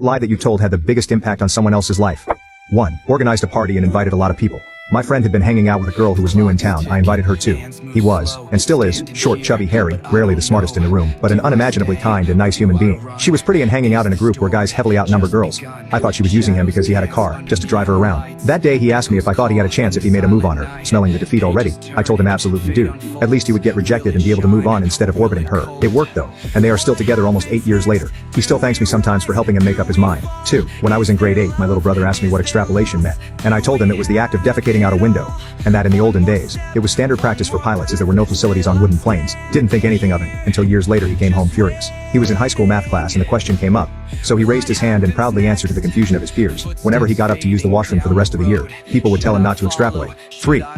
Lie that you told had the biggest impact on someone else's life. 1. Organized a party and invited a lot of people. My friend had been hanging out with a girl who was new in town. I invited her too. He was, and still is, short, chubby, hairy, rarely the smartest in the room, but an unimaginably kind and nice human being. She was pretty and hanging out in a group where guys heavily outnumber girls. I thought she was using him because he had a car, just to drive her around. That day he asked me if I thought he had a chance if he made a move on her. Smelling the defeat already, I told him absolutely do. At least he would get rejected and be able to move on instead of orbiting her. It worked though, and they are still together almost 8 years later. He still thanks me sometimes for helping him make up his mind. 2. When I was in grade 8, my little brother asked me what extrapolation meant, and I told him it was the act of defecating out a window. And that in the olden days, it was standard practice for pilots as there were no facilities on wooden planes. Didn't think anything of it, until years later he came home furious. He was in high school math class and the question came up. So he raised his hand and proudly answered to the confusion of his peers. Whenever he got up to use the washroom for the rest of the year, people would tell him not to extrapolate. 3.